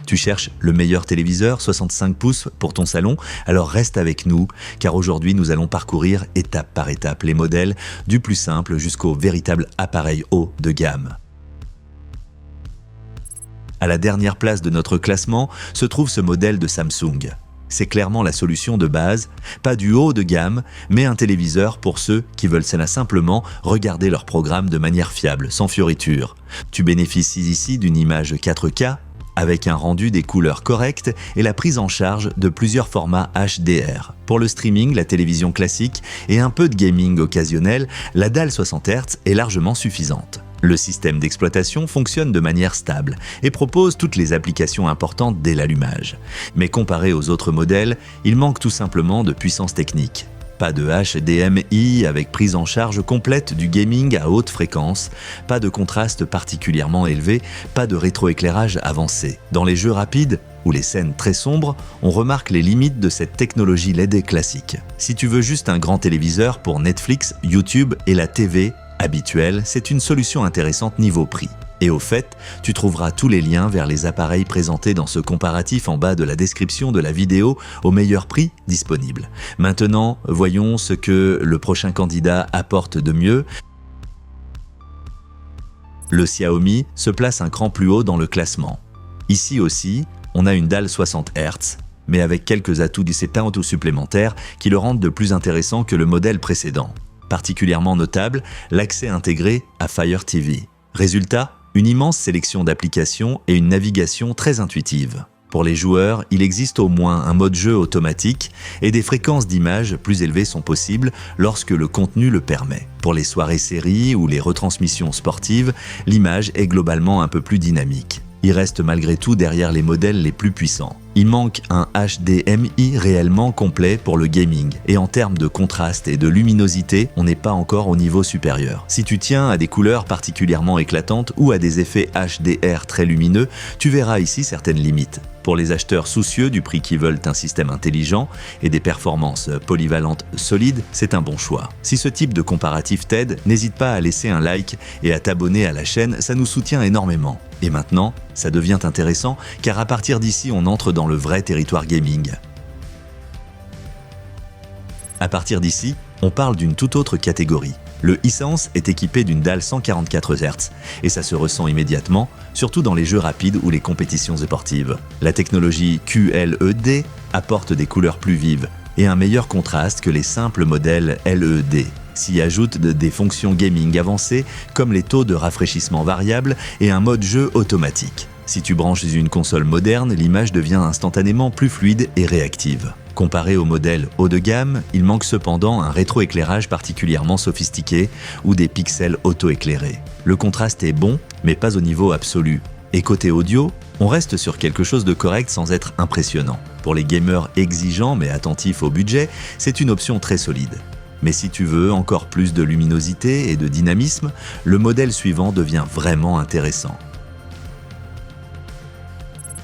Tu cherches le meilleur téléviseur 65 pouces pour ton salon? Alors reste avec nous, car aujourd'hui nous allons parcourir étape par étape les modèles du plus simple jusqu'au véritable appareil haut de gamme. À la dernière place de notre classement se trouve ce modèle de Samsung. C'est clairement la solution de base, pas du haut de gamme, mais un téléviseur pour ceux qui veulent simplement regarder leur programme de manière fiable, sans fioritures. Tu bénéficies ici d'une image 4K, avec un rendu des couleurs correctes et la prise en charge de plusieurs formats HDR. Pour le streaming, la télévision classique et un peu de gaming occasionnel, la dalle 60 Hz est largement suffisante. Le système d'exploitation fonctionne de manière stable et propose toutes les applications importantes dès l'allumage. Mais comparé aux autres modèles, il manque tout simplement de puissance technique. Pas de HDMI avec prise en charge complète du gaming à haute fréquence, pas de contraste particulièrement élevé, pas de rétroéclairage avancé. Dans les jeux rapides ou les scènes très sombres, on remarque les limites de cette technologie LED classique. Si tu veux juste un grand téléviseur pour Netflix, YouTube et la TV habituelle, c'est une solution intéressante niveau prix. Et au fait, tu trouveras tous les liens vers les appareils présentés dans ce comparatif en bas de la description de la vidéo au meilleur prix disponible. Maintenant, voyons ce que le prochain candidat apporte de mieux. Le Xiaomi se place un cran plus haut dans le classement. Ici aussi, on a une dalle 60 Hz, mais avec quelques atouts supplémentaires qui le rendent de plus intéressant que le modèle précédent. Particulièrement notable, l'accès intégré à Fire TV. Résultat, une immense sélection d'applications et une navigation très intuitive. Pour les joueurs, il existe au moins un mode jeu automatique et des fréquences d'images plus élevées sont possibles lorsque le contenu le permet. Pour les soirées séries ou les retransmissions sportives, l'image est globalement un peu plus dynamique. Il reste malgré tout derrière les modèles les plus puissants. Il manque un HDMI réellement complet pour le gaming et en termes de contraste et de luminosité, on n'est pas encore au niveau supérieur. Si tu tiens à des couleurs particulièrement éclatantes ou à des effets HDR très lumineux, tu verras ici certaines limites. Pour les acheteurs soucieux du prix qui veulent un système intelligent et des performances polyvalentes solides, c'est un bon choix. Si ce type de comparatif t'aide, n'hésite pas à laisser un like et à t'abonner à la chaîne, ça nous soutient énormément. Et maintenant, ça devient intéressant car à partir d'ici, on entre dans le vrai territoire gaming. À partir d'ici, on parle d'une toute autre catégorie. Le Hisense est équipé d'une dalle 144 Hz et ça se ressent immédiatement, surtout dans les jeux rapides ou les compétitions sportives. La technologie QLED apporte des couleurs plus vives et un meilleur contraste que les simples modèles LED. S'y ajoutent des fonctions gaming avancées comme les taux de rafraîchissement variables et un mode jeu automatique. Si tu branches une console moderne, l'image devient instantanément plus fluide et réactive. Comparé au modèle haut de gamme, il manque cependant un rétroéclairage particulièrement sophistiqué ou des pixels auto-éclairés. Le contraste est bon, mais pas au niveau absolu. Et côté audio, on reste sur quelque chose de correct sans être impressionnant. Pour les gamers exigeants mais attentifs au budget, c'est une option très solide. Mais si tu veux encore plus de luminosité et de dynamisme, le modèle suivant devient vraiment intéressant.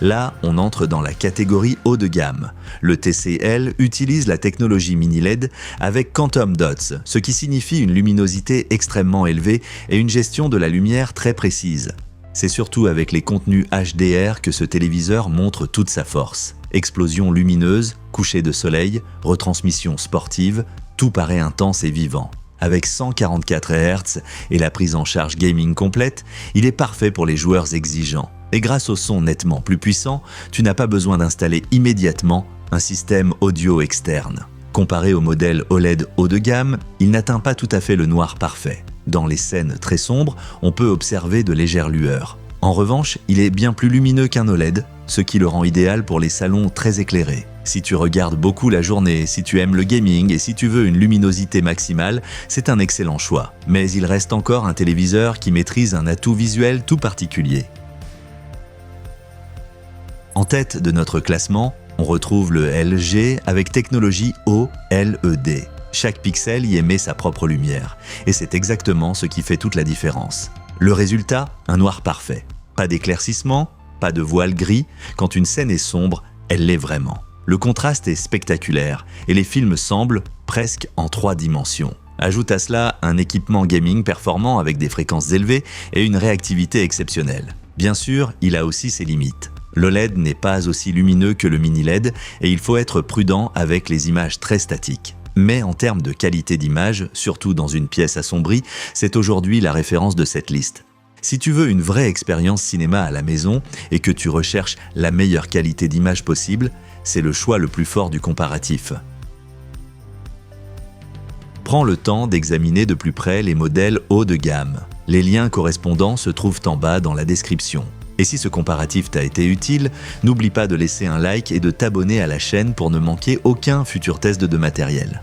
Là, on entre dans la catégorie haut de gamme. Le TCL utilise la technologie mini LED avec Quantum Dots, ce qui signifie une luminosité extrêmement élevée et une gestion de la lumière très précise. C'est surtout avec les contenus HDR que ce téléviseur montre toute sa force. Explosion lumineuse, coucher de soleil, retransmission sportive, tout paraît intense et vivant. Avec 144 Hz et la prise en charge gaming complète, il est parfait pour les joueurs exigeants. Et grâce au son nettement plus puissant, tu n'as pas besoin d'installer immédiatement un système audio externe. Comparé au modèle OLED haut de gamme, il n'atteint pas tout à fait le noir parfait. Dans les scènes très sombres, on peut observer de légères lueurs. En revanche, il est bien plus lumineux qu'un OLED, ce qui le rend idéal pour les salons très éclairés. Si tu regardes beaucoup la journée, si tu aimes le gaming et si tu veux une luminosité maximale, c'est un excellent choix. Mais il reste encore un téléviseur qui maîtrise un atout visuel tout particulier. En tête de notre classement, on retrouve le LG avec technologie OLED. Chaque pixel y émet sa propre lumière, et c'est exactement ce qui fait toute la différence. Le résultat, un noir parfait. Pas d'éclaircissement, pas de voile gris, quand une scène est sombre, elle l'est vraiment. Le contraste est spectaculaire, et les films semblent presque en 3 dimensions. Ajoute à cela un équipement gaming performant avec des fréquences élevées et une réactivité exceptionnelle. Bien sûr, il a aussi ses limites. L'OLED n'est pas aussi lumineux que le mini LED et il faut être prudent avec les images très statiques. Mais en termes de qualité d'image, surtout dans une pièce assombrie, c'est aujourd'hui la référence de cette liste. Si tu veux une vraie expérience cinéma à la maison et que tu recherches la meilleure qualité d'image possible, c'est le choix le plus fort du comparatif. Prends le temps d'examiner de plus près les modèles haut de gamme. Les liens correspondants se trouvent en bas dans la description. Et si ce comparatif t'a été utile, n'oublie pas de laisser un like et de t'abonner à la chaîne pour ne manquer aucun futur test de matériel.